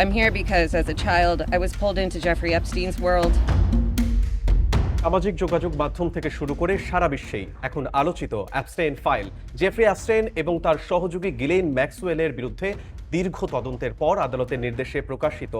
I'm here because as a child, I was pulled into Jeffrey Epstein's world. সামাজিক যোগাযোগ মাধ্যম থেকে শুরু করে সারা বিশ্বেই এখন আলোচিত অ্যাপস্টেইন ফাইল। জেফ্রি অ্যাপস্টেইন এবং তার সহযোগী গিলেইন ম্যাক্সওয়েলের বিরুদ্ধে দীর্ঘ তদন্তের পর আদালতের নির্দেশে প্রকাশিত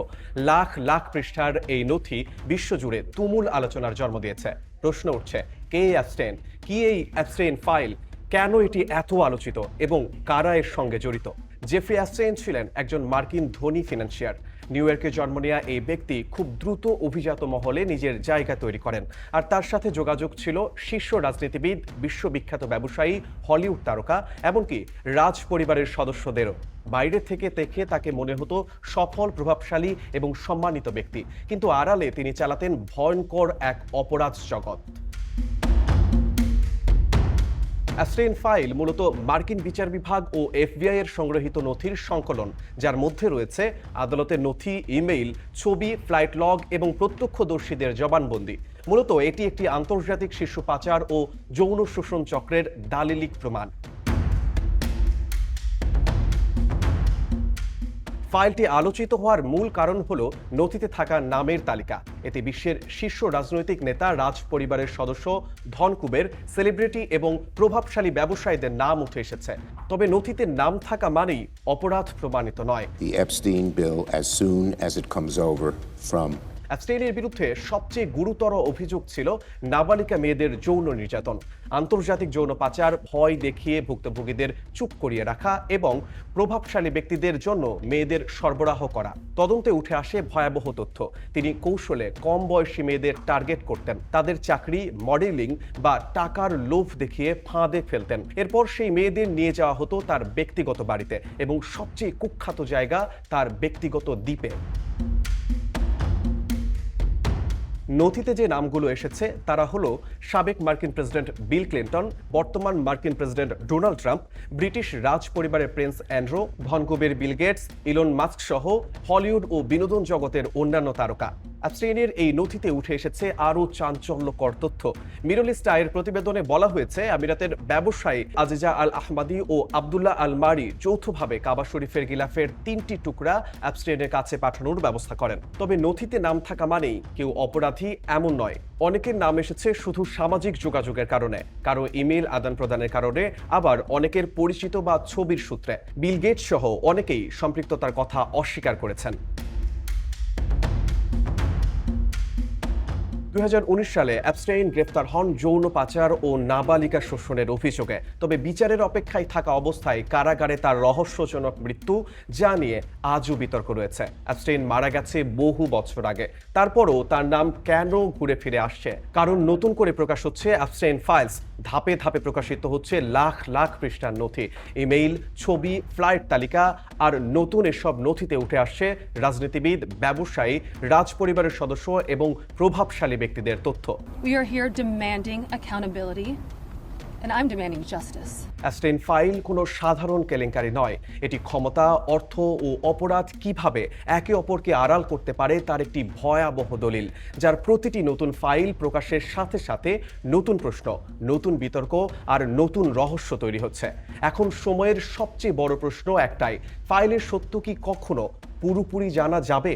লাখ লাখ পৃষ্ঠার এই নথি বিশ্বজুড়ে তুমুল আলোচনার জন্ম দিয়েছে। প্রশ্ন উঠছে, কে অ্যাপস্টেইন, কি এই অ্যাপস্টেইন ফাইল, কেন এটি এত আলোচিত এবং কারা এর সঙ্গে জড়িত? জেফ্রি অ্যাপস্টেইন ছিলেন একজন মার্কিন ধনী ফিনান্সিয়ার। নিউ ইয়র্কে জন্ম নেওয়া এই ব্যক্তি খুব দ্রুত অভিজাত মহলে নিজের জায়গা তৈরি করেন, আর তার সাথে যোগাযোগ ছিল শীর্ষ রাজনীতিবিদ, বিশ্ববিখ্যাত ব্যবসায়ী, হলিউড তারকা, এমনকি রাজ পরিবারের সদস্যদেরও। বাইরে থেকে দেখে তাকে মনে হতো সফল, প্রভাবশালী এবং সম্মানিত ব্যক্তি, কিন্তু আড়ালে তিনি চালাতেন ভয়ঙ্কর এক অপরাধ জগৎ। অ্যাপস্টেইন ফাইল মূলত মার্কিন বিচার বিভাগ ও এফবিআই এর সংগৃহীত নথির সংকলন, যার মধ্যে রয়েছে আদালতের নথি, ইমেইল, ছবি, ফ্লাইট লগ এবং প্রত্যক্ষদর্শীদের জবানবন্দি। মূলত এটি একটি আন্তর্জাতিক শীর্ষ পাচার ও যৌন শোষণ চক্রের দালিলিক প্রমাণ। ফাইলটি আলোচিত হওয়ার মূল কারণ হল নথিতে থাকা নামের তালিকা। এতে বিশ্বের শীর্ষ রাজনৈতিক নেতা, রাজ পরিবারের সদস্য, ধনকুবের, সেলিব্রিটি এবং প্রভাবশালী ব্যবসায়ীদের নাম উঠে এসেছে। তবে নথিতে নাম থাকা মানেই অপরাধ প্রমাণিত নয়। The Epstein bill, as soon as it comes over from অ্যাপস্টেইনের বিরুদ্ধে সবচেয়ে গুরুতর অভিযোগ ছিল নাবালিকা মেয়েদের যৌন নির্যাতন, আন্তর্জাতিক যৌন পাচার, ভয় দেখিয়ে ভুক্তভোগীদের চুপ করিয়ে রাখা এবং প্রভাবশালী ব্যক্তিদের জন্য মেয়েদের সরবরাহ করা। তদন্তে উঠে আসে ভয়াবহ তথ্য। তিনি কৌশলে কম বয়সী মেয়েদের টার্গেট করতেন, তাদের চাকরি, মডেলিং বা টাকার লোভ দেখিয়ে ফাঁদে ফেলতেন। এরপর সেই মেয়েদের নিয়ে যাওয়া হতো তার ব্যক্তিগত বাড়িতে এবং সবচেয়ে কুখ্যাত জায়গা, তার ব্যক্তিগত দ্বীপে। নথিতে যে নামগুলো এসেছে তারা হলো সাবেক মার্কিন প্রেসিডেন্ট বিল ক্লিন্টন, বর্তমান মার্কিন প্রেসিডেন্ট ডোনাল্ড ট্রাম্প, ব্রিটিশ রাজ পরিবারের প্রিন্স অ্যান্ড্রু, ধনকুবের বিল গেটস, ইলন মাস্ক সহ হলিউড ও বিনোদন জগতের অন্যান্য তারকা। অ্যাপস্টেইনের এই নথিতে উঠে এসেছে আরও চাঞ্চল্যকর তথ্য। মিডল ইস্ট আইয়ের প্রতিবেদনে বলা হয়েছে, আমিরাতের ব্যবসায়ী আজিজা আল আহমাদি ও আবদুল্লাহ আল মারি যৌথভাবে কাবা শরীফের গিলাফের 3টি টুকরা অ্যাপস্টেইনের কাছে পাঠানোর ব্যবস্থা করেন। তবে নথিতে নাম থাকা মানেই কেউ অপরাধী এমন নয়। অনেকের নাম এসেছে শুধু সামাজিক যোগাযোগের কারণে, কারো ইমেল আদান প্রদানের কারণে, আবার অনেকের পরিচিত বা ছবির সূত্রে। বিল গেটস সহ অনেকেই সম্পৃক্ততার কথা অস্বীকার করেছেন। 2019 সালে অ্যাপস্টেইন গ্রেফতার হন যৌন পাচার ও নাবালিকা শোষণের অভিযোগে। তবে বিচারের অপেক্ষায় থাকা অবস্থায় কারাগারে তার রহস্যজনক মৃত্যু, যা নিয়ে আজও বিতর্ক রয়েছে। অ্যাপস্টেইন মারা গেছে বহু বছর আগে, তারপরও তার নাম কেন ঘুরে ফিরে আসছে? কারণ নতুন করে প্রকাশ হচ্ছে অ্যাপস্টেইন ফাইলস। ধাপে ধাপে প্রকাশিত হচ্ছে লাখ লাখ পৃষ্ঠার নথি, ইমেইল, ছবি, ফ্লাইট তালিকা, আর নতুন এসব নথিতে উঠে আসছে রাজনীতিবিদ, ব্যবসায়ী, রাজ পরিবারের সদস্য এবং প্রভাবশালী ব্যক্তিদের তথ্য। We are here demanding accountability, and I'm demanding justice. Epstein file কোনো সাধারণ কেলেঙ্কারি নয়। এটি ক্ষমতা, অর্থ ও অপরাধ কিভাবে একে অপরকে আড়াল করতে পারে তার একটি ভয়াবহ দলিল, যার প্রতিটি নতুন ফাইল প্রকাশের সাথে সাথে নতুন প্রশ্ন, নতুন বিতর্ক আর নতুন রহস্য তৈরি হচ্ছে। এখন সময়ের সবচেয়ে বড় প্রশ্ন একটাই, ফাইলের সত্য কি কখনো পুরোপুরি জানা যাবে?